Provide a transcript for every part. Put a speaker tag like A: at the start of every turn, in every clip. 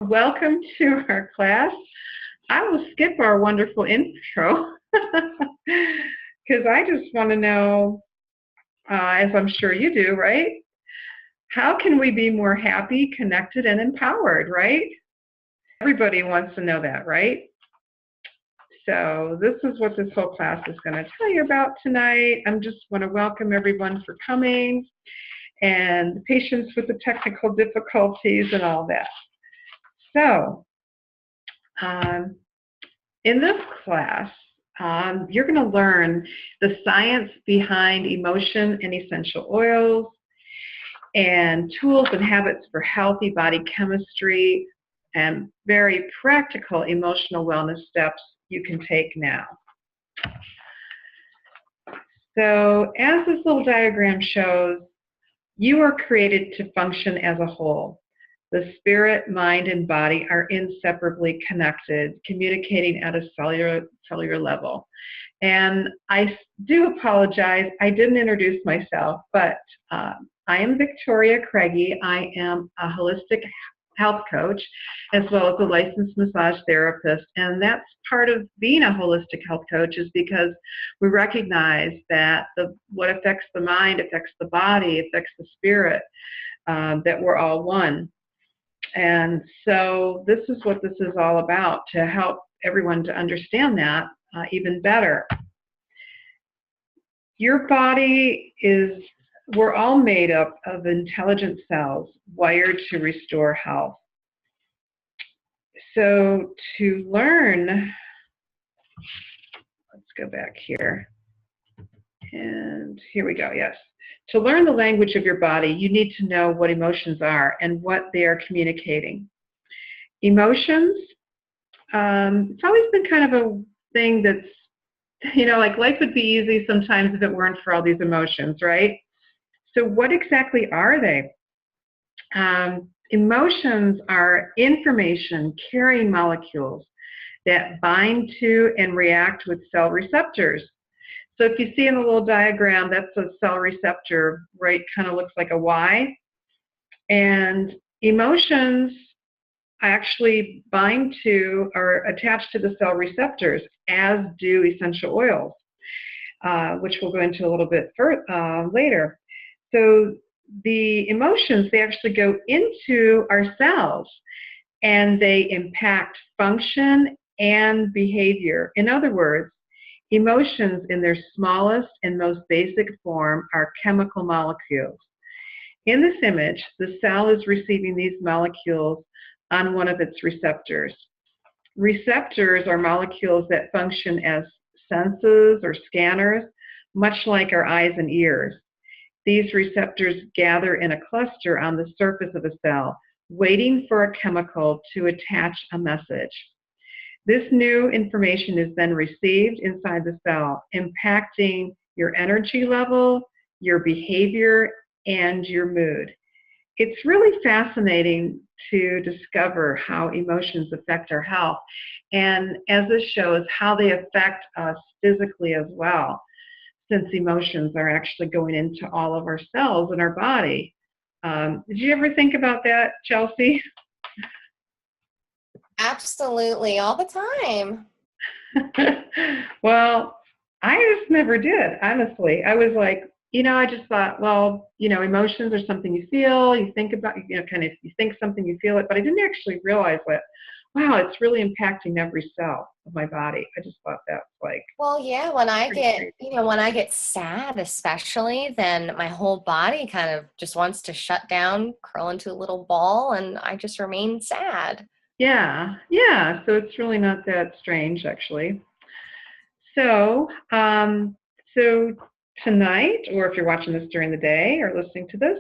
A: Welcome to our class. I will skip our wonderful intro because I just want to know, as I'm sure you do, right? How can we be more happy, connected, and empowered, right? Everybody wants to know that, right? So this is what this whole class is going to tell you about tonight. I just want to welcome everyone for coming and patience with the technical difficulties and all that. So, in this class, you're going to learn the science behind emotion and essential oils and tools and habits for healthy body chemistry and very practical emotional wellness steps you can take now. So as this little diagram shows, you are created to function as a whole. The spirit, mind, and body are inseparably connected, communicating at a cellular level. And I do apologize, I didn't introduce myself, but I am Victoria Craigie. I am a holistic health coach as well as a licensed massage therapist. And that's part of being a holistic health coach, is because we recognize that what affects the mind affects the body, affects the spirit, that we're all one. And so this is what this is all about, to help everyone to understand that even better. Your body we're all made up of intelligent cells wired to restore health. So to learn, let's go back here. And here we go, yes. To learn the language of your body, you need to know what emotions are and what they are communicating. Emotions, it's always been kind of a thing that's, like life would be easy sometimes if it weren't for all these emotions, right? So what exactly are they? Emotions are information-carrying molecules that bind to and react with cell receptors. So if you see in the little diagram, that's a cell receptor, right? Kind of looks like a Y. And emotions actually bind to or attach to the cell receptors, as do essential oils, which we'll go into a little bit later. So the emotions, they actually go into our cells and they impact function and behavior. In other words, emotions in their smallest and most basic form are chemical molecules. In this image, the cell is receiving these molecules on one of its receptors. Receptors are molecules that function as senses or scanners, much like our eyes and ears. These receptors gather in a cluster on the surface of a cell, waiting for a chemical to attach a message. This new information is then received inside the cell, impacting your energy level, your behavior, and your mood. It's really fascinating to discover how emotions affect our health, and as this shows, how they affect us physically as well, since emotions are actually going into all of our cells in our body. Did you ever think about that, Chelsea?
B: Absolutely, all the time.
A: Well, I just never did, honestly. I was like, I just thought, well, emotions are something you feel, you think about, kind of, you think something, you feel it, but I didn't actually realize that, wow, it's really impacting every cell of my body. I just thought that's like,
B: well, yeah, when I get sad, especially, then my whole body kind of just wants to shut down, curl into a little ball, and I just remain sad.
A: Yeah, so it's really not that strange, actually. So, so tonight, or if you're watching this during the day or listening to this,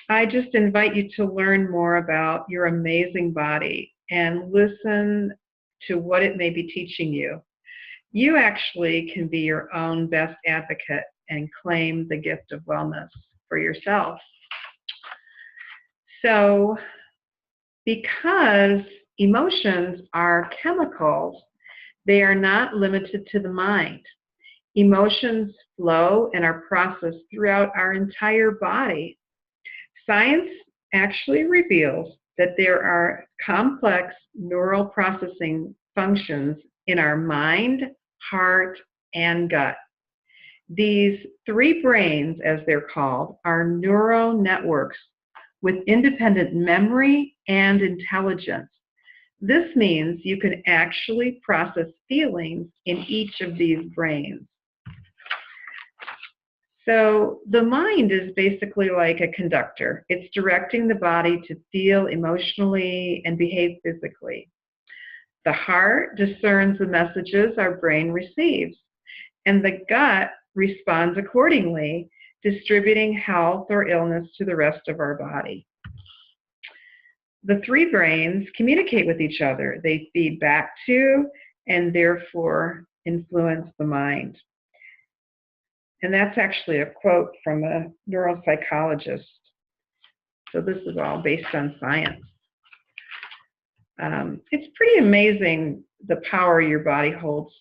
A: I just invite you to learn more about your amazing body and listen to what it may be teaching you. You actually can be your own best advocate and claim the gift of wellness for yourself. So, because emotions are chemicals, they are not limited to the mind. Emotions flow and are processed throughout our entire body. Science actually reveals that there are complex neural processing functions in our mind, heart, and gut. These three brains, as they're called, are neural networks with independent memory and intelligence. This means you can actually process feelings in each of these brains. So the mind is basically like a conductor. It's directing the body to feel emotionally and behave physically. The heart discerns the messages our brain receives, and the gut responds accordingly, distributing health or illness to the rest of our body. The three brains communicate with each other. They feed back to and therefore influence the mind. And that's actually a quote from a neuropsychologist. So this is all based on science. It's pretty amazing the power your body holds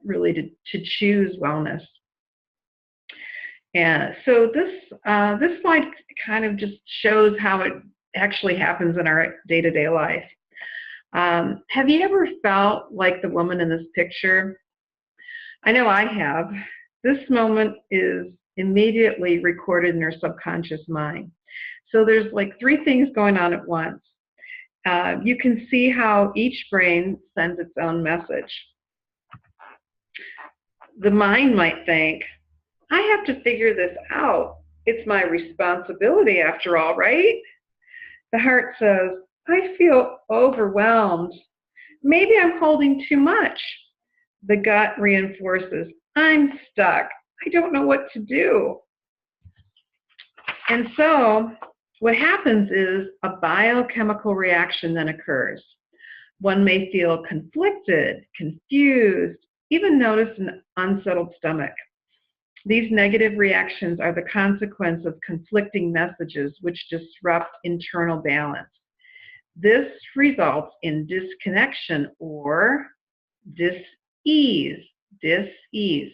A: really to choose wellness. And so this slide kind of just shows how it actually happens in our day-to-day life. Have you ever felt like the woman in this picture? I know I have. This moment is immediately recorded in your subconscious mind. So there's like three things going on at once. You can see how each brain sends its own message. The mind might think, I have to figure this out. It's my responsibility after all, right? The heart says, I feel overwhelmed. Maybe I'm holding too much. The gut reinforces, I'm stuck. I don't know what to do. And so what happens is a biochemical reaction then occurs. One may feel conflicted, confused, even notice an unsettled stomach. These negative reactions are the consequence of conflicting messages which disrupt internal balance. This results in disconnection or dis-ease, disease.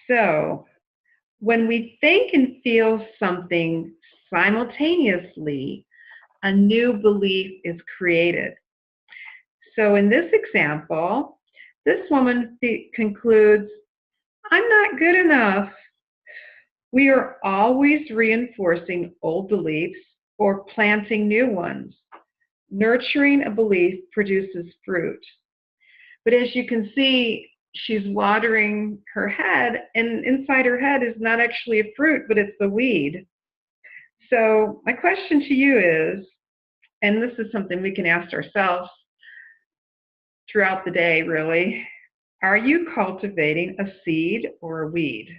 A: So when we think and feel something simultaneously, a new belief is created. So in this example, this woman concludes, I'm not good enough. We are always reinforcing old beliefs or planting new ones. Nurturing a belief produces fruit. But as you can see, she's watering her head, and inside her head is not actually a fruit, but it's a weed. So my question to you is, and this is something we can ask ourselves throughout the day, really, are you cultivating a seed or a weed?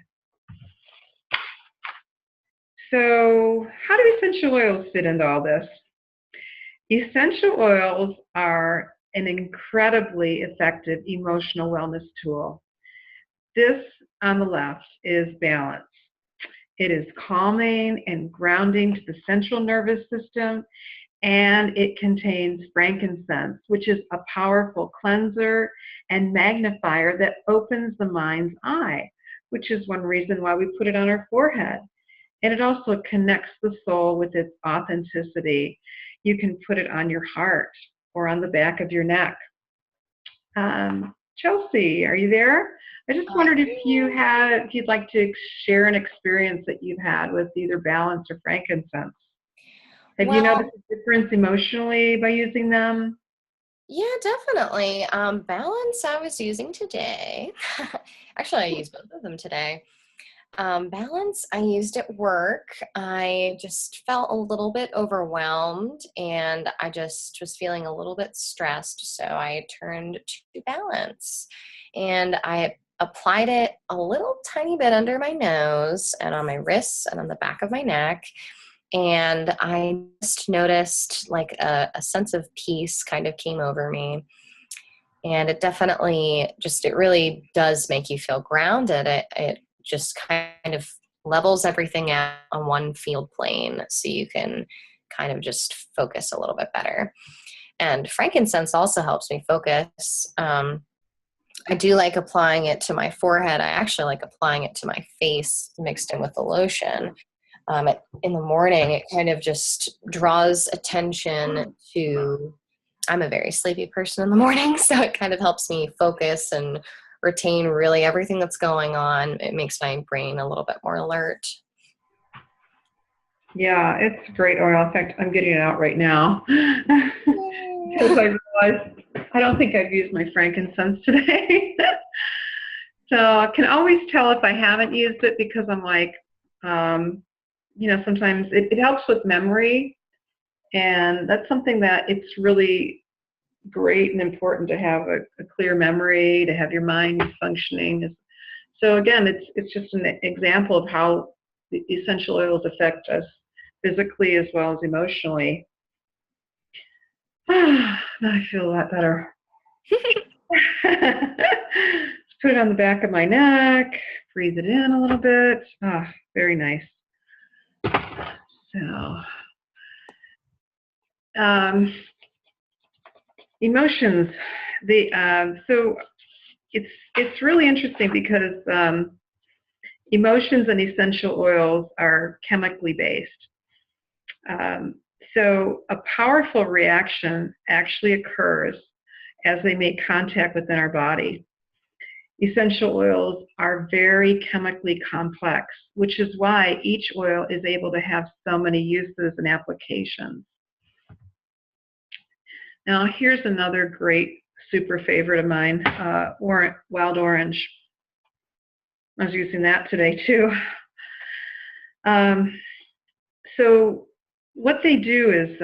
A: So how do essential oils fit into all this? Essential oils are an incredibly effective emotional wellness tool. This on the left is balance. It is calming and grounding to the central nervous system, and it contains frankincense, which is a powerful cleanser and magnifier that opens the mind's eye, which is one reason why we put it on our forehead. And it also connects the soul with its authenticity. You can put it on your heart or on the back of your neck. Chelsea, are you there? I just wondered if you'd like to share an experience that you've had with either balance or frankincense. Have you noticed a difference emotionally by using them?
B: Yeah, definitely. Balance I was using today. Actually, I used both of them today. Balance I used at work. I just felt a little bit overwhelmed and I just was feeling a little bit stressed. So I turned to balance and I applied it a little tiny bit under my nose and on my wrists and on the back of my neck. And I just noticed like a sense of peace kind of came over me. And it definitely it really does make you feel grounded. It just kind of levels everything out on one field plane so you can kind of just focus a little bit better. And frankincense also helps me focus. I do like applying it to my forehead. I actually like applying it to my face mixed in with the lotion. In the morning, it kind of just draws attention to, I'm a very sleepy person in the morning, so it kind of helps me focus and retain really everything that's going on. It makes my brain a little bit more alert.
A: Yeah, it's a great oil. In fact, I'm getting it out right now because I realized I don't think I've used my frankincense today. So I can always tell if I haven't used it because I'm like, sometimes it helps with memory. And that's something that it's really great and important to have a clear memory, to have your mind functioning. So again, it's just an example of how the essential oils affect us physically as well as emotionally. Now I feel a lot better. Just put it on the back of my neck, breathe it in a little bit. Very nice. So, emotions. So it's really interesting because emotions and essential oils are chemically based. So a powerful reaction actually occurs as they make contact within our body. Essential oils are very chemically complex, which is why each oil is able to have so many uses and applications. Now, here's another great super favorite of mine, wild orange. I was using that today too. So what they do is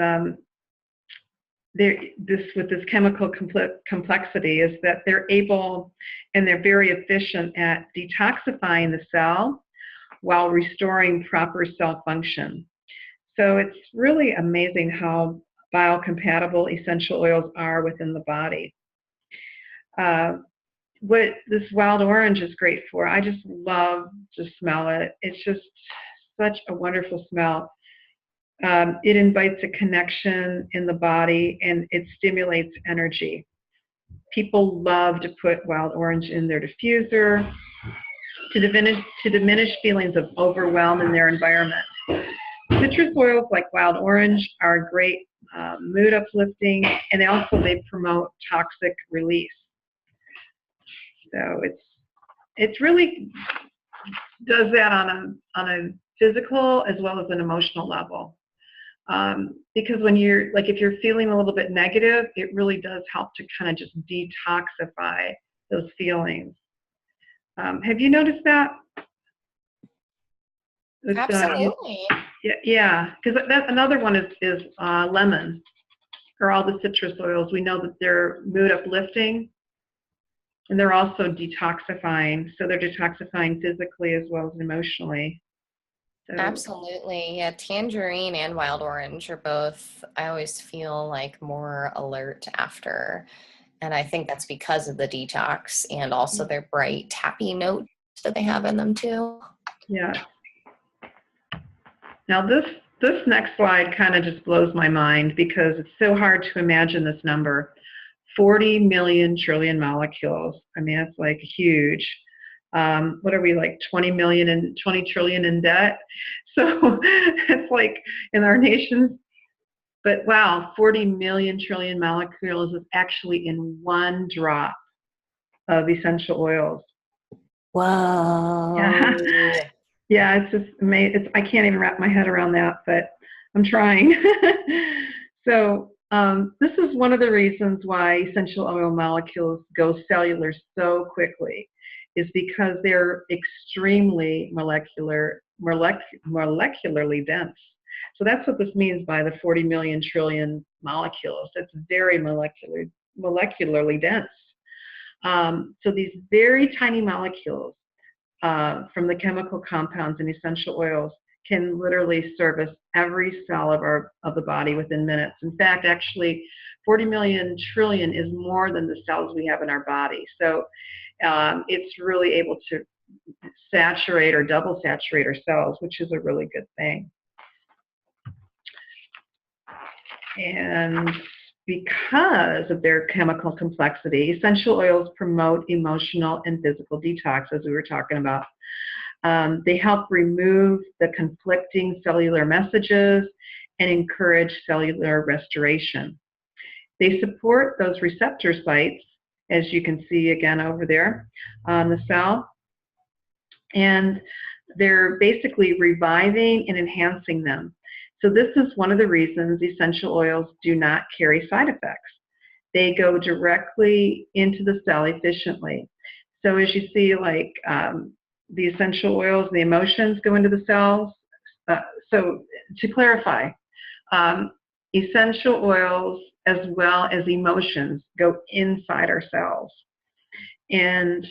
A: with this chemical complexity is that they're able and they're very efficient at detoxifying the cell while restoring proper cell function. So it's really amazing how biocompatible essential oils are within the body. What this wild orange is great for, I just love to smell it. It's just such a wonderful smell. It invites a connection in the body and it stimulates energy. People love to put wild orange in their diffuser to diminish feelings of overwhelm in their environment. Citrus oils like wild orange are great mood uplifting, and they promote toxic release. So it's really does that on a physical as well as an emotional level. Because when if you're feeling a little bit negative, it really does help to kind of just detoxify those feelings. Have you noticed that?
B: Absolutely.
A: Yeah, because another one is lemon, or all the citrus oils. We know that they're mood uplifting, and they're also detoxifying. So they're detoxifying physically as well as emotionally. So,
B: absolutely. Yeah, tangerine and wild orange are both, I always feel like more alert after. And I think that's because of the detox and also their bright tappy note that they have in them too.
A: yeah. Now this next slide kind of just blows my mind because it's so hard to imagine this number. 40 million trillion molecules. I mean, that's like huge. What are we, like 20 trillion in debt? So it's like in our nation. But wow, 40 million trillion molecules is actually in one drop of essential oils.
B: Wow.
A: Yeah. Yeah, it's just amazing. I can't even wrap my head around that, but I'm trying. So this is one of the reasons why essential oil molecules go cellular so quickly, is because they're extremely molecularly dense. So that's what this means by the 40 million trillion molecules. It's very molecularly dense. So these very tiny molecules from the chemical compounds in essential oils can literally service every cell of the body within minutes. In fact, actually, 40 million trillion is more than the cells we have in our body. So it's really able to saturate or double saturate our cells, which is a really good thing. And because of their chemical complexity, essential oils promote emotional and physical detox, as we were talking about. They help remove the conflicting cellular messages and encourage cellular restoration. They support those receptor sites, as you can see again over there on the cell, and they're basically reviving and enhancing them. So this is one of the reasons essential oils do not carry side effects. They go directly into the cell efficiently. So as you see, like the essential oils, the emotions go into the cells. So to clarify, essential oils as well as emotions go inside our cells. And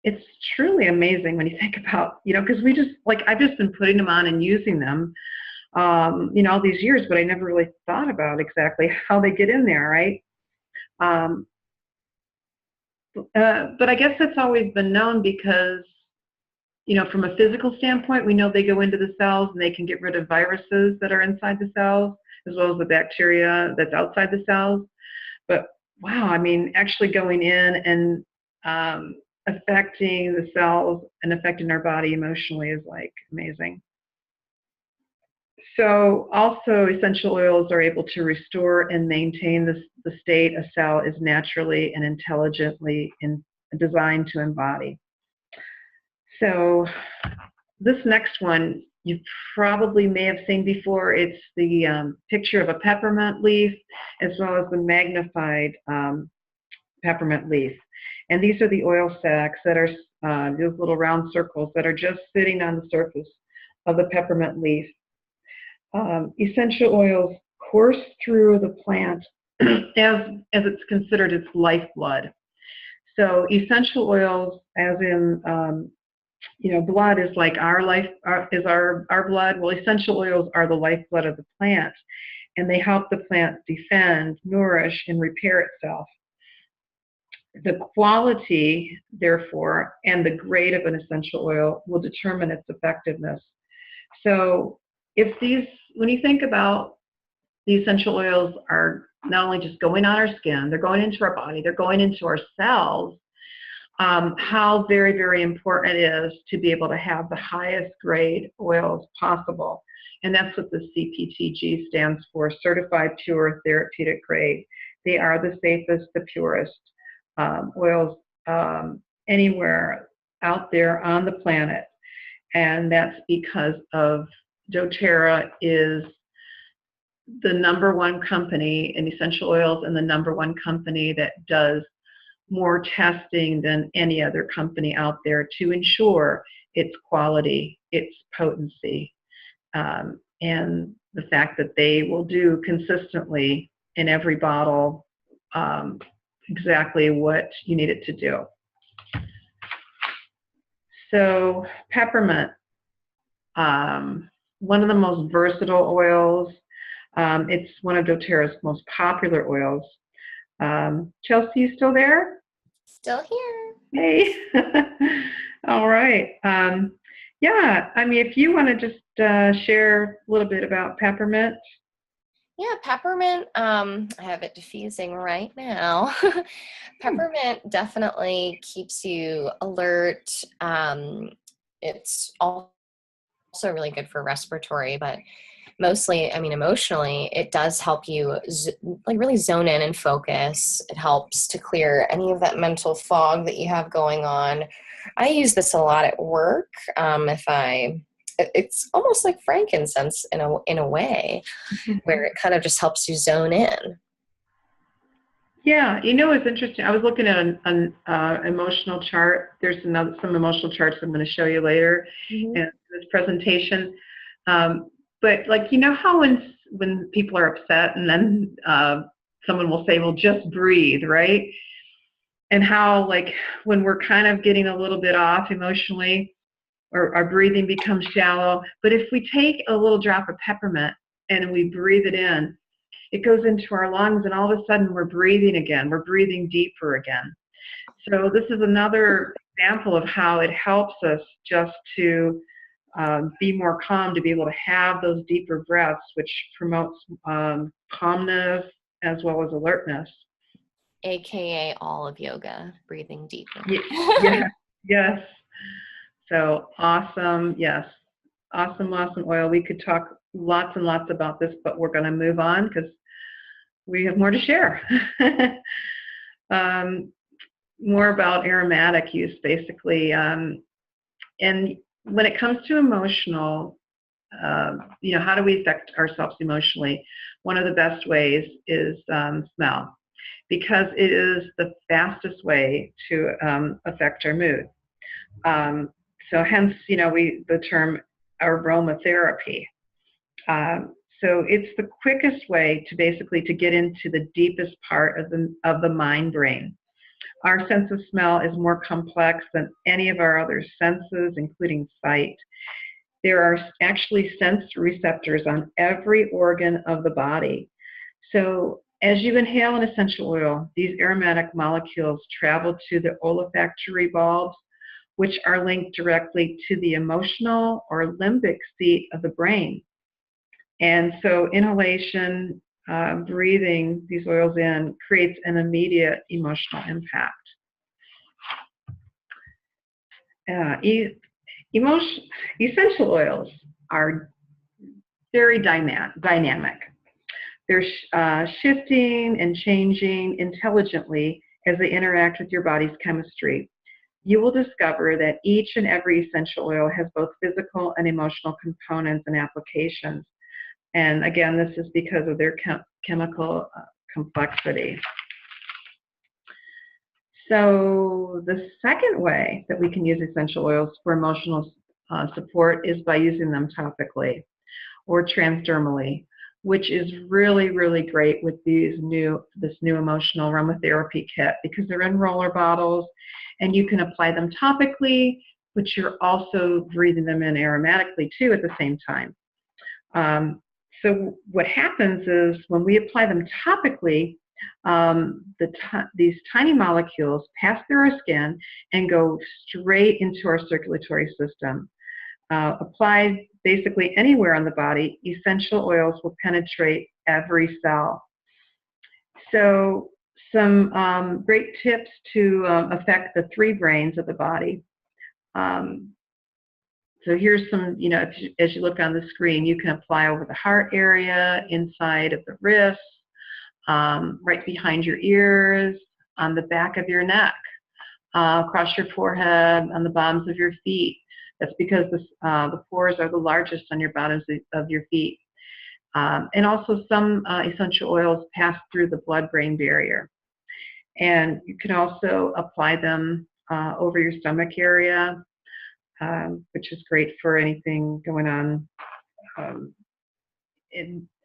A: it's truly amazing when you think about, because we just, like, I've just been putting them on and using them, all these years, but I never really thought about exactly how they get in there, right? But I guess that's always been known because, from a physical standpoint, we know they go into the cells and they can get rid of viruses that are inside the cells, as well as the bacteria that's outside the cells. But wow, I mean, actually going in and affecting the cells and affecting our body emotionally is like amazing. So also essential oils are able to restore and maintain the state a cell is naturally and intelligently designed to embody. So this next one you probably may have seen before. It's the picture of a peppermint leaf as well as the magnified peppermint leaf. And these are the oil sacs that are those little round circles that are just sitting on the surface of the peppermint leaf. Essential oils course through the plant as it's considered its lifeblood. So essential oils, as in blood is like our life, is our blood. Well, essential oils are the lifeblood of the plant, and they help the plant defend, nourish, and repair itself. The quality, therefore, and the grade of an essential oil will determine its effectiveness. So when you think about the essential oils are not only just going on our skin, they're going into our body, they're going into our cells, how very, very important it is to be able to have the highest grade oils possible. And that's what the CPTG stands for, Certified Pure Therapeutic Grade. They are the safest, the purest oils anywhere out there on the planet. And that's because of doTERRA is the #1 company in essential oils and the #1 company that does more testing than any other company out there to ensure its quality, its potency, and the fact that they will do consistently in every bottle exactly what you need it to do. So peppermint, one of the most versatile oils. It's one of doTERRA's most popular oils. Chelsea, you still there?
B: Still here.
A: Hey. All right. Yeah, I mean, if you want to just share a little bit about peppermint.
B: Yeah, peppermint, I have it diffusing right now. Peppermint definitely keeps you alert. It's also really good for respiratory, but mostly, I mean, emotionally, it does help you really zone in and focus. It helps to clear any of that mental fog that you have going on. I use this a lot at work. It's almost like frankincense in a way, where it kind of just helps you zone in.
A: Yeah, it's interesting. I was looking at an emotional chart. There's some emotional charts I'm going to show you later in this presentation. But like, how when people are upset and then someone will say, well, just breathe, right? And how, like, when we're kind of getting a little bit off emotionally, or our breathing becomes shallow. But if we take a little drop of peppermint and we breathe it in, it goes into our lungs, and all of a sudden we're breathing again. We're breathing deeper again. So this is another example of how it helps us just to be more calm, to be able to have those deeper breaths, which promotes calmness as well as alertness.
B: AKA all of yoga, breathing deeply.
A: Yeah, yes. So awesome. Yes. Awesome, awesome oil. We could talk lots and lots about this, but we're going to move on because we have more to share. um, More about aromatic use, basically. And when it comes to emotional, how do we affect ourselves emotionally? One of the best ways is smell, because it is the fastest way to affect our mood. So hence, the term aromatherapy. So it's the quickest way to basically to get into the deepest part of the mind brain. Our sense of smell is more complex than any of our other senses, including sight. There are actually sense receptors on every organ of the body. So as you inhale an essential oil, these aromatic molecules travel to the olfactory bulbs, which are linked directly to the emotional or limbic seat of the brain. And so inhalation, breathing these oils in creates an immediate emotional impact. Essential oils are very dynamic. They're shifting and changing intelligently as they interact with your body's chemistry. You will discover that each and every essential oil has both physical and emotional components and applications. And again, this is because of their chemical complexity. So the second way that we can use essential oils for emotional support is by using them topically or transdermally, which is really, really great with this new emotional aromatherapy kit, because they're in roller bottles and you can apply them topically, but you're also breathing them in aromatically too at the same time. So what happens is when we apply them topically, these tiny molecules pass through our skin and go straight into our circulatory system. Applied basically anywhere on the body, essential oils will penetrate every cell. So some great tips to affect the three brains of the body. So here's some, as you look on the screen, you can apply over the heart area, inside of the wrists, right behind your ears, on the back of your neck, across your forehead, on the bottoms of your feet. That's because the pores are the largest on your bottoms of your feet. And also some essential oils pass through the blood-brain barrier. And you can also apply them over your stomach area, which is great for anything going on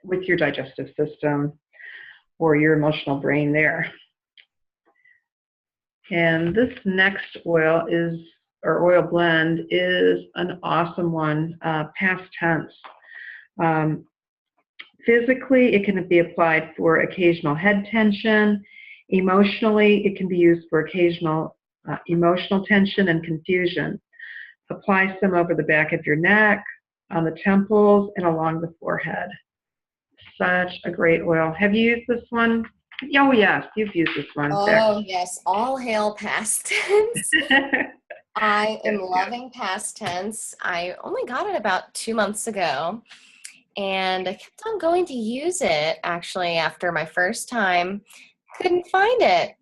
A: with your digestive system or your emotional brain there. And this next oil oil blend is an awesome one, past tense. Physically, it can be applied for occasional head tension. Emotionally, it can be used for occasional emotional tension and confusion. Apply some over the back of your neck, on the temples, and along the forehead. Such a great oil. Have you used this one? Oh, yes, you've used this one.
B: Oh, yes. All hail past tense. I am loving past tense. I only got it about 2 months ago, and I kept on going to use it actually after my first time. Couldn't find it.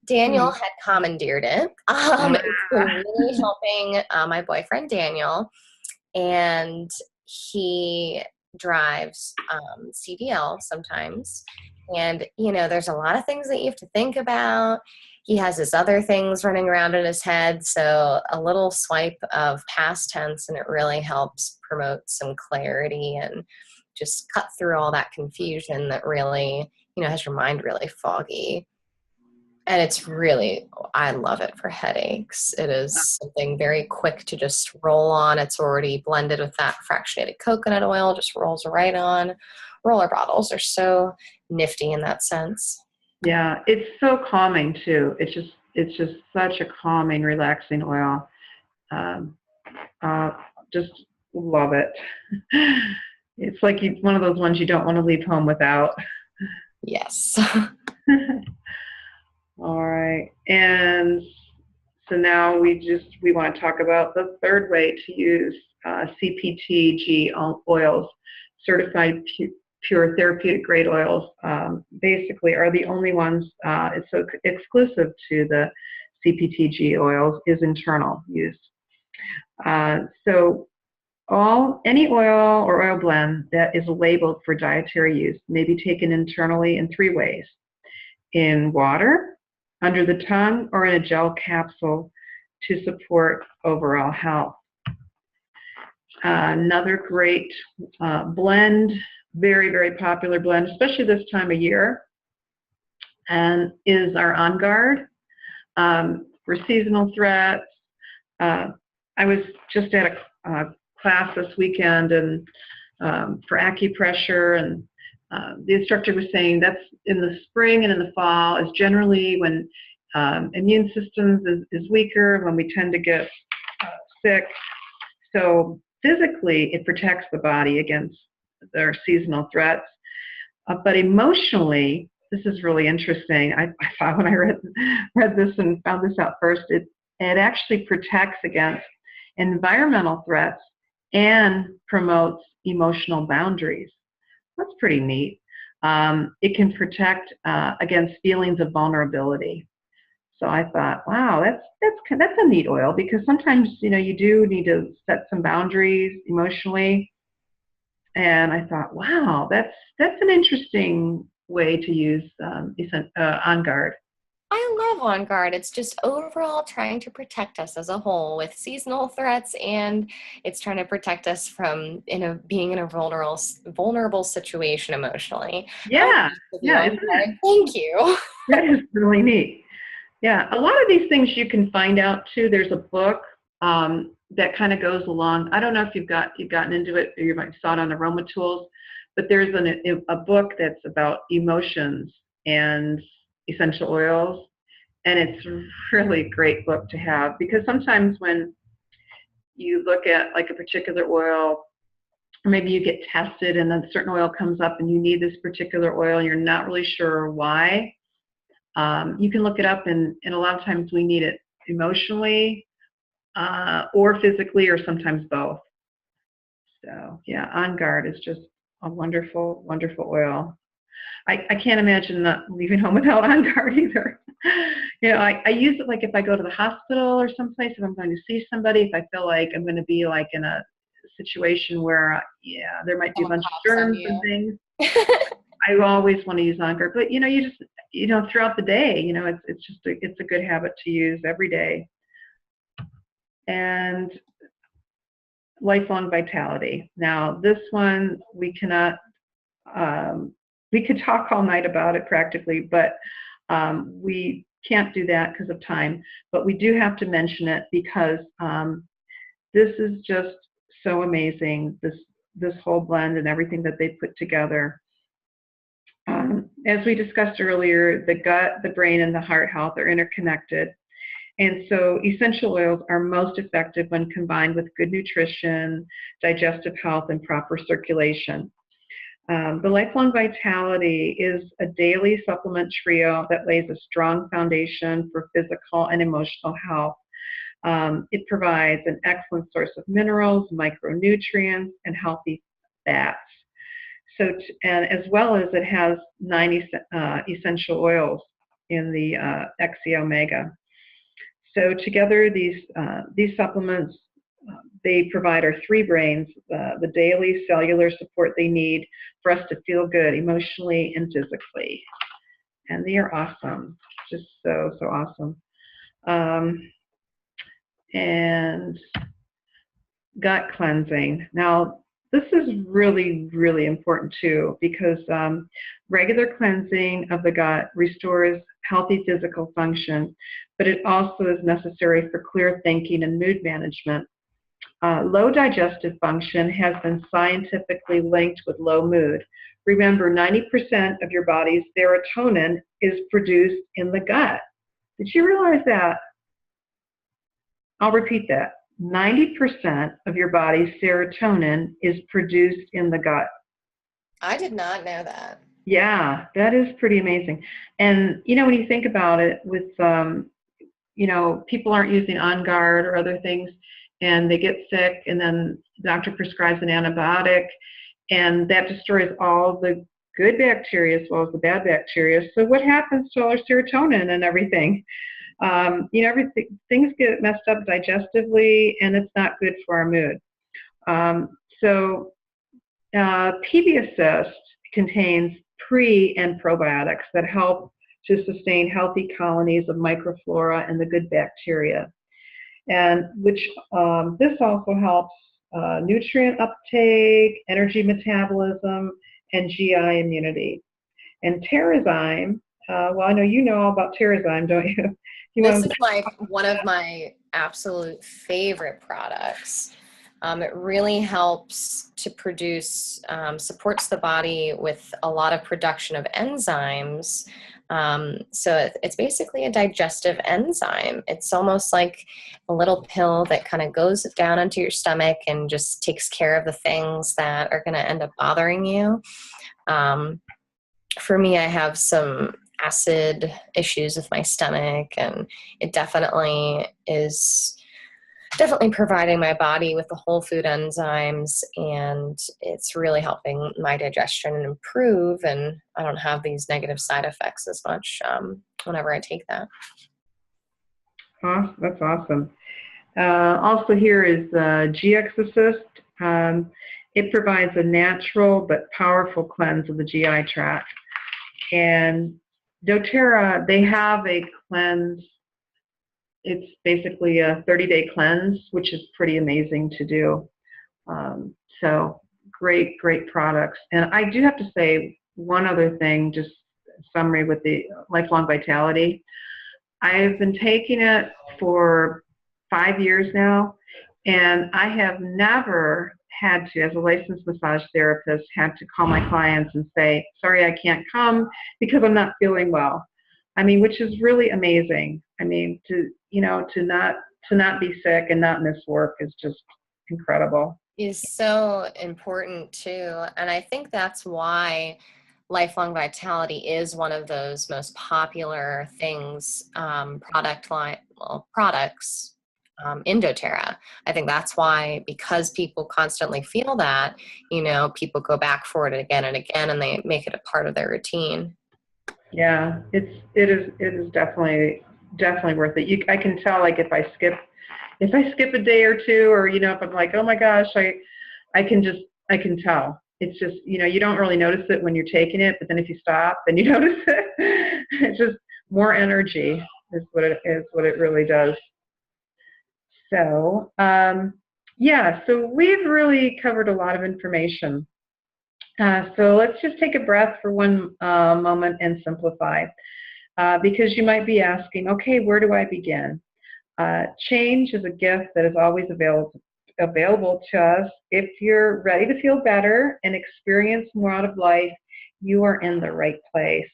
B: Daniel had commandeered it. It's been really helping my boyfriend Daniel, and he drives CDL sometimes. And, there's a lot of things that you have to think about. He has his other things running around in his head. So a little swipe of past tense, and it really helps promote some clarity and just cut through all that confusion that really, has your mind really foggy. And it's really, I love it for headaches. It is something very quick to just roll on. It's already blended with that fractionated coconut oil, just rolls right on. Roller bottles are so nifty in that sense.
A: Yeah, it's so calming too. It's just such a calming, relaxing oil. Just love it. It's like one of those ones you don't want to leave home without.
B: Yes.
A: All right. And So now we want to talk about the third way to use CPTG oils, certified pure therapeutic grade oils. Basically, are the only ones. It's so exclusive to the CPTG oils is internal use. So any oil or oil blend that is labeled for dietary use may be taken internally in three ways: in water, under the tongue, or in a gel capsule to support overall health. Another great blend, very, very popular blend, especially this time of year, and is our On Guard for seasonal threats. I was just at a class this weekend and for acupressure, and the instructor was saying that's in the spring and in the fall is generally when immune systems is weaker, when we tend to get sick. So physically, it protects the body against their seasonal threats. But emotionally, this is really interesting. I thought when I read this and found this out first, it actually protects against environmental threats and promotes emotional boundaries. That's pretty neat. It can protect against feelings of vulnerability. So I thought, wow, that's a neat oil, because sometimes you do need to set some boundaries emotionally. And I thought, wow, that's an interesting way to use On Guard.
B: I love On Guard. It's just overall trying to protect us as a whole with seasonal threats, and it's trying to protect us from being in a vulnerable situation emotionally.
A: Yeah, yeah, isn't it?
B: Thank you.
A: That is really neat. Yeah, a lot of these things you can find out too. There's a book that kind of goes along. I don't know if you've gotten into it, or you might saw it on Aroma Tools, but there's a book that's about emotions and essential oils, and it's a really great book to have, because sometimes when you look at like a particular oil, or maybe you get tested and then a certain oil comes up and you need this particular oil and you're not really sure why. You can look it up, and a lot of times we need it emotionally or physically, or sometimes both. So yeah, On Guard is just a wonderful, wonderful oil. I can't imagine not leaving home without On Guard either. I use it like if I go to the hospital or someplace, if I'm going to see somebody, if I feel like I'm going to be like in a situation where, there might be a bunch of germs and things. I always want to use On Guard, but you just throughout the day, it's a good habit to use every day. And Lifelong Vitality. Now this one we cannot. We could talk all night about it practically, but we can't do that because of time. But we do have to mention it because this is just so amazing. This whole blend and everything that they put together. As we discussed earlier, the gut, the brain, and the heart health are interconnected. And so essential oils are most effective when combined with good nutrition, digestive health, and proper circulation. The Lifelong Vitality is a daily supplement trio that lays a strong foundation for physical and emotional health. It provides an excellent source of minerals, micronutrients, and healthy fats. And as well as it has 9 essential oils in the XE Omega. So together, these supplements, they provide our three brains the daily cellular support they need for us to feel good emotionally and physically. And they are awesome, just so awesome. And gut cleansing. Now, this is really, really important too, because regular cleansing of the gut restores healthy physical function, but it also is necessary for clear thinking and mood management. Low digestive function has been scientifically linked with low mood. Remember, 90% of your body's serotonin is produced in the gut. Did you realize that? I'll repeat that. 90% of your body's serotonin is produced in the gut.
B: I did not know that.
A: Yeah, that is pretty amazing. And when you think about it, with people aren't using On Guard or other things, and they get sick, and then the doctor prescribes an antibiotic, and that destroys all the good bacteria as well as the bad bacteria. So what happens to all our serotonin and everything? Things get messed up digestively, and it's not good for our mood. So PB Assist contains pre and probiotics that help to sustain healthy colonies of microflora and the good bacteria, and which this also helps nutrient uptake, energy metabolism, and GI immunity. And Terrazyme, well, I know you know all about Terrazyme, don't you?
B: This is one of my absolute favorite products. It really helps to produce, supports the body with a lot of production of enzymes. So it's basically a digestive enzyme. It's almost like a little pill that kind of goes down into your stomach and just takes care of the things that are going to end up bothering you. For me, I have some acid issues with my stomach, and it definitely is providing my body with the whole food enzymes, and it's really helping my digestion improve, and I don't have these negative side effects as much whenever I take that.
A: Oh, that's awesome. Also here is GX Assist. It provides a natural but powerful cleanse of the GI tract. And doTERRA, they have a cleanse. It's basically a 30-day cleanse, which is pretty amazing to do. So great products. And I do have to say one other thing, just summary with the Lifelong Vitality. I've been taking it for 5 years now, and I have never had to, as a licensed massage therapist, had to call my clients and say, sorry, I can't come because I'm not feeling well. I mean, which is really amazing. I mean, to not be sick and not miss work is just incredible.
B: Is so important too. And I think that's why Lifelong Vitality is one of those most popular things, products in doTERRA. I think that's why, because people constantly feel that, people go back for it again and again, and they make it a part of their routine.
A: Yeah, it is definitely worth it. I can tell, like, if I skip a day or two, or if I'm like, oh my gosh, I can tell. It's just, you don't really notice it when you're taking it, but then if you stop, then you notice it. It's just more energy is what it really does. So, yeah, so we've really covered a lot of information. So let's just take a breath for one moment and simplify, because you might be asking, okay, where do I begin? Change is a gift that is always available to us. If you're ready to feel better and experience more out of life, you are in the right place.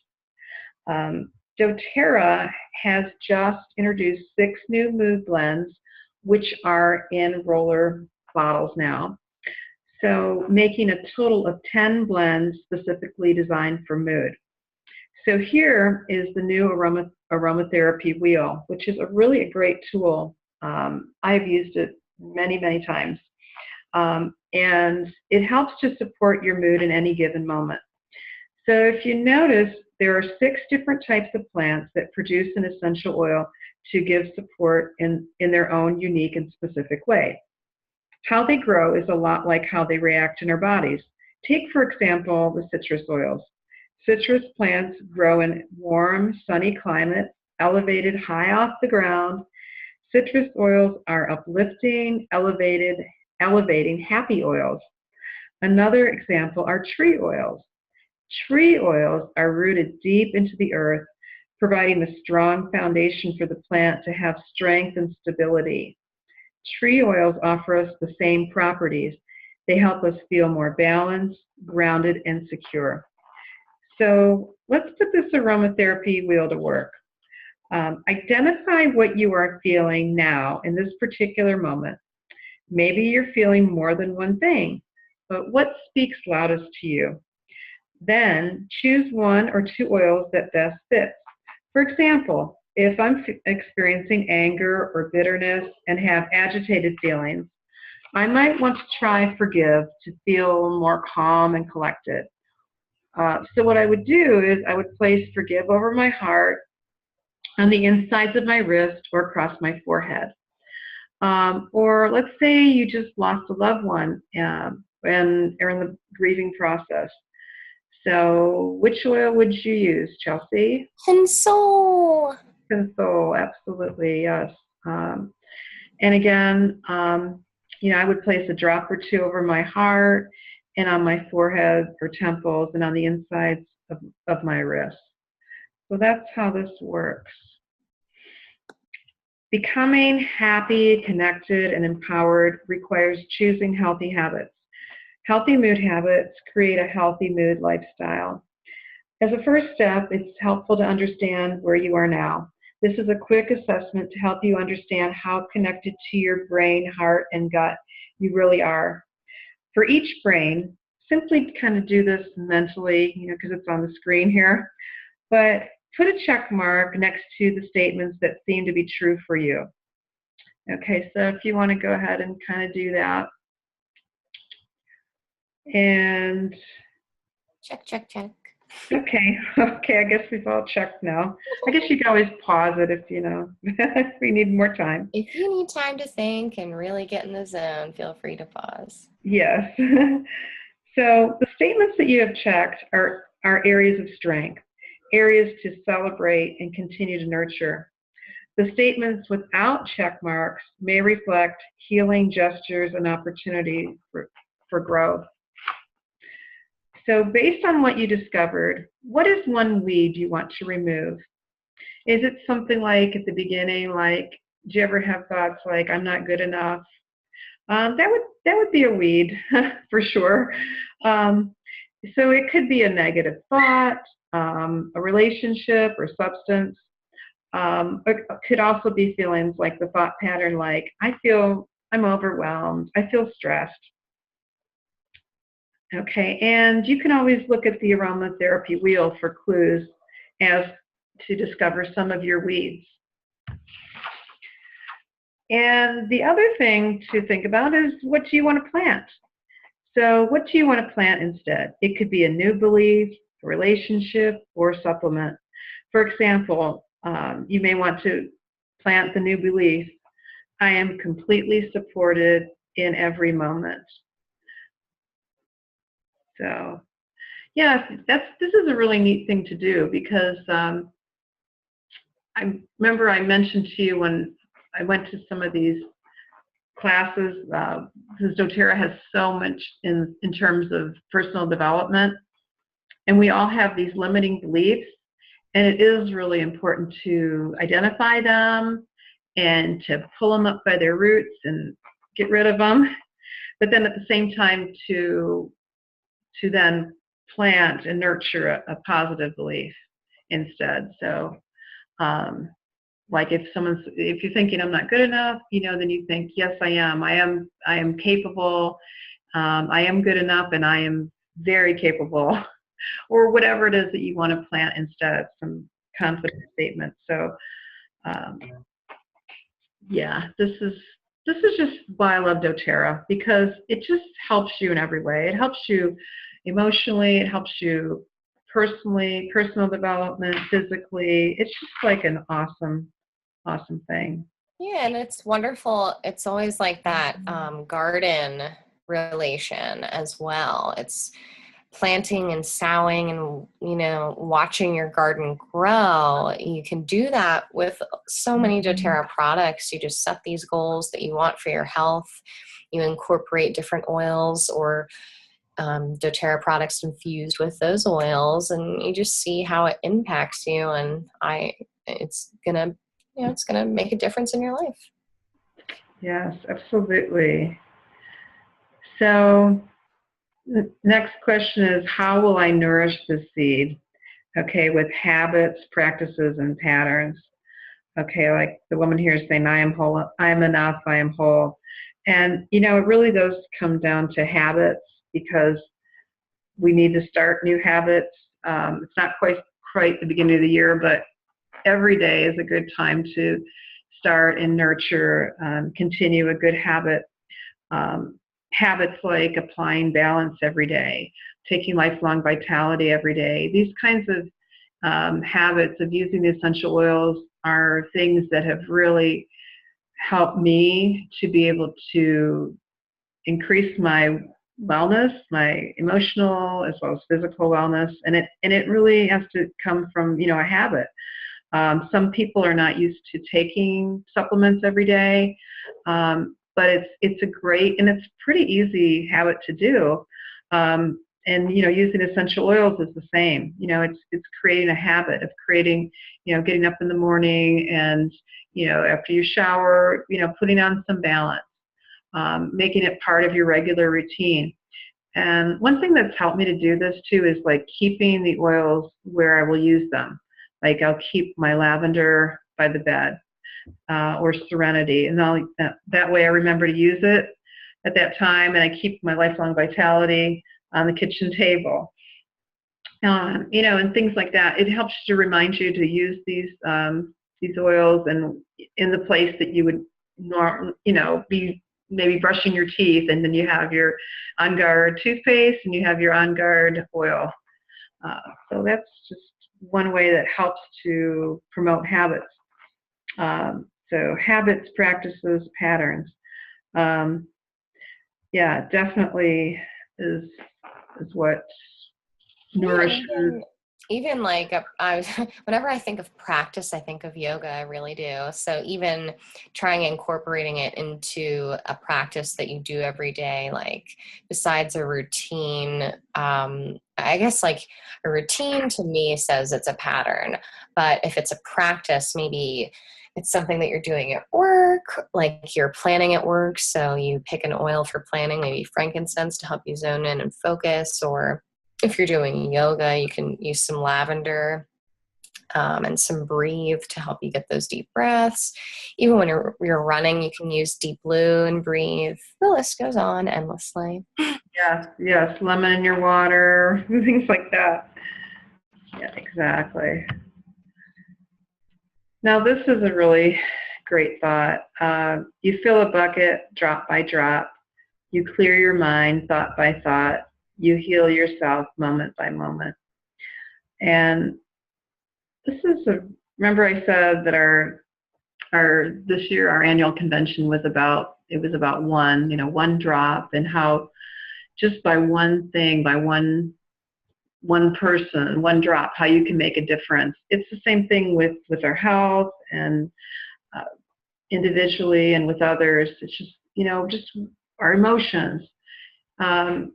A: doTERRA has just introduced 6 new mood blends, which are in roller bottles now. So making a total of 10 blends specifically designed for mood. So here is the new Aromatherapy wheel, which is really a great tool. I've used it many times. And it helps to support your mood in any given moment. So if you notice, there are 6 different types of plants that produce an essential oil to give support in their own unique and specific way. How they grow is a lot like how they react in our bodies. Take, for example, the citrus oils. Citrus plants grow in warm, sunny climates, elevated high off the ground. Citrus oils are uplifting, elevating happy oils. Another example are tree oils. Tree oils are rooted deep into the earth, providing the strong foundation for the plant to have strength and stability. Tree oils offer us the same properties. They help us feel more balanced, grounded, and secure. So let's put this aromatherapy wheel to work. Identify what you are feeling now in this particular moment. Maybe you're feeling more than one thing, but what speaks loudest to you? Then choose 1 or 2 oils that best fits. For example, if I'm experiencing anger or bitterness and have agitated feelings, I might want to try forgive to feel more calm and collected. So what I would do is I would place forgive over my heart, on the insides of my wrist, or across my forehead. Or let's say you just lost a loved one and are in the grieving process. So which oil would you use, Chelsea?
B: Console.
A: Console, absolutely, yes. Um, and again, I would place a drop or two over my heart and on my forehead or temples and on the insides of my wrists. So that's how this works. Becoming happy, connected, and empowered requires choosing healthy habits. Healthy mood habits create a healthy mood lifestyle. As a first step, it's helpful to understand where you are now. This is a quick assessment to help you understand how connected to your brain, heart, and gut you really are. For each brain, simply kind of do this mentally, because it's on the screen here, but put a check mark next to the statements that seem to be true for you. Okay, so if you want to go ahead and kind of do that. And
B: Check, check, check.
A: okay, I guess we've all checked now. I guess you can always pause it if if we need more time.
B: If you need time to think and really get in the zone, feel free to pause.
A: Yes. So the statements that you have checked are areas of strength, areas to celebrate and continue to nurture. The statements without check marks may reflect healing gestures and opportunities for growth. So based on what you discovered, what is one weed you want to remove? Is it something like at the beginning, like, do you ever have thoughts like, I'm not good enough? That would be a weed for sure. So it could be a negative thought, a relationship or substance. It could also be feelings like the thought pattern, like, I'm overwhelmed, I feel stressed. Okay, and you can always look at the aromatherapy wheel for clues as to discover some of your weeds. And the other thing to think about is, what do you want to plant? So what do you want to plant instead? It could be a new belief, a relationship, or supplement. For example, you may want to plant the new belief, I am completely supported in every moment. So yeah, this is a really neat thing to do, because I remember I mentioned to you when I went to some of these classes, because doTERRA has so much in terms of personal development, and we all have these limiting beliefs, and it is really important to identify them and to pull them up by their roots and get rid of them, but then at the same time to then plant and nurture a positive belief instead. So like if you're thinking I'm not good enough, then you think, yes, I am capable, I am good enough, and I am very capable, or whatever it is that you want to plant instead, some confident statements. So yeah, this is just why I love doTERRA, because it just helps you in every way. It helps you emotionally, it helps you personally, personal development, physically. It's just like an awesome thing.
B: Yeah, and it's wonderful. It's always like that garden relation as well. It's planting and sowing and, watching your garden grow. You can do that with so many doTERRA products. You just set these goals that you want for your health. You incorporate different oils or doTERRA products infused with those oils, and you just see how it impacts you. And it's gonna make a difference in your life.
A: Yes, absolutely. So the next question is, how will I nourish the seed? Okay, with habits, practices, and patterns. Okay, like the woman here is saying, I am whole, I am enough, I am whole. And, it really does come down to habits, because we need to start new habits. It's not quite the beginning of the year, but every day is a good time to start and nurture, continue a good habit. Habits like applying balance every day, taking lifelong vitality every day. These kinds of habits of using the essential oils are things that have really helped me to be able to increase my wellness, my emotional as well as physical wellness, and it really has to come from a habit. Some people are not used to taking supplements every day, but it's a great and it's pretty easy habit to do. And using essential oils is the same. It's creating a habit of creating, getting up in the morning and after you shower, putting on some balance, making it part of your regular routine. And one thing that's helped me to do this too is like keeping the oils where I will use them. Like I'll keep my lavender by the bed, or serenity, and that way I remember to use it at that time, and I keep my lifelong vitality on the kitchen table. And things like that. It helps to remind you to use these oils and in the place that you would be maybe brushing your teeth, and then you have your On Guard toothpaste and you have your On Guard oil. So that's just one way that helps to promote habits. So habits, practices, patterns. Yeah, definitely is what nourishes.
B: Even like I was, whenever I think of practice, I think of yoga. I really do. So even trying incorporating it into a practice that you do every day, like besides a routine, I guess like a routine to me says it's a pattern, but if it's a practice, maybe it's something that you're doing at work, like you're planning at work. So you pick an oil for planning, maybe frankincense to help you zone in and focus, or if you're doing yoga, you can use some lavender and some breathe to help you get those deep breaths. Even when you're running, you can use deep blue and breathe. The list goes on endlessly.
A: Yes, lemon in your water, things like that. Yeah, exactly. Now this is a really great thought. You fill a bucket drop by drop. You clear your mind thought by thought. You heal yourself moment by moment. And this is remember I said that our this year our annual convention was about one drop, and how just by one thing, by one person, one drop, how you can make a difference. It's the same thing with our health and individually and with others. It's just our emotions.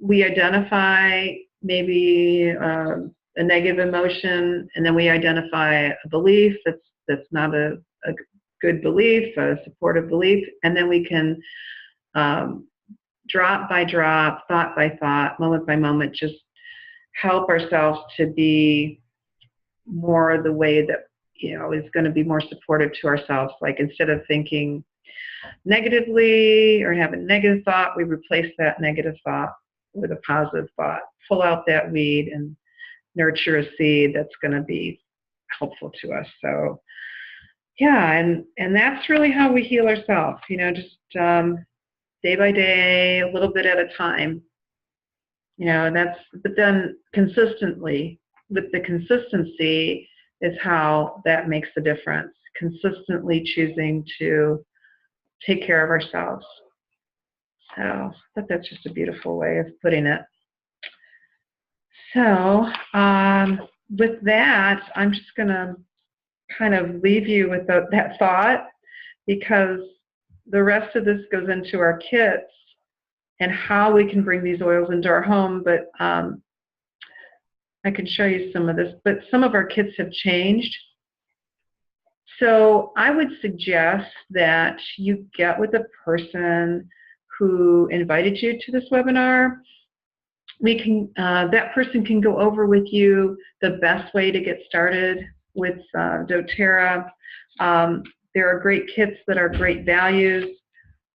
A: We identify maybe a negative emotion, and then we identify a belief that's not a good belief, a supportive belief, and then we can drop by drop, thought by thought, moment by moment, just help ourselves to be more the way that is going to be more supportive to ourselves. Like instead of thinking negatively or have a negative thought, we replace that negative thought with a positive thought. Pull out that weed and nurture a seed that's going to be helpful to us. So yeah, and that's really how we heal ourselves, just day by day, a little bit at a time. But then consistently, with the consistency is how that makes the difference. Consistently choosing to take care of ourselves. So I thought that's just a beautiful way of putting it. So with that, I'm just going to kind of leave you with that thought, because the rest of this goes into our kits and how we can bring these oils into our home. But I can show you some of this, but some of our kits have changed. So I would suggest that you get with a person who invited you to this webinar. That person can go over with you the best way to get started with doTERRA. There are great kits that are great values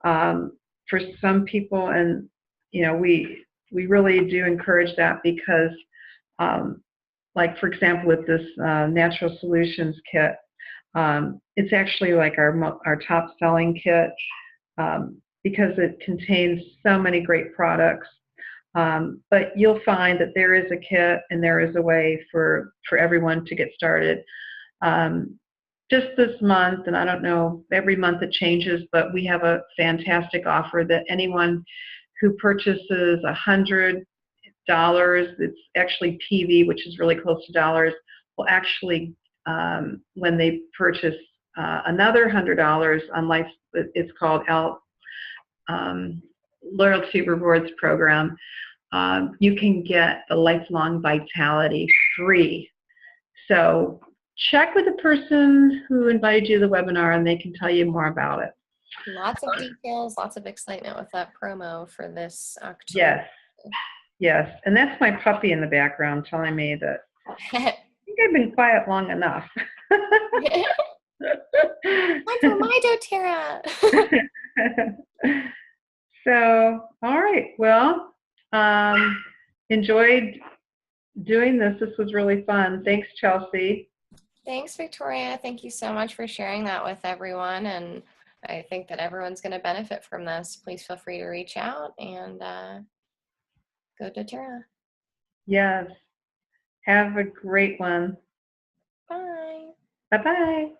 A: for some people, and we really do encourage that, because like for example with this Natural Solutions kit, It's actually like our top selling kit because it contains so many great products. But you'll find that there is a kit and there is a way for everyone to get started. Just this month, and I don't know, every month it changes, but we have a fantastic offer that anyone who purchases $100, it's actually PV, which is really close to dollars, will actually, when they purchase another $100 on life, it's called Loyalty Rewards Program, you can get the Lifelong Vitality free. So check with the person who invited you to the webinar and they can tell you more about it.
B: Lots of details, lots of excitement with that promo for this October.
A: Yes, yes. And that's my puppy in the background telling me that I think I've been quiet long enough.
B: Time for my doTERRA.
A: So, all right. Well, enjoyed doing this. This was really fun. Thanks, Chelsea.
B: Thanks, Victoria. Thank you so much for sharing that with everyone. And I think that everyone's going to benefit from this. Please feel free to reach out and go doTERRA.
A: Yes. Have a great one.
B: Bye.
A: Bye-bye.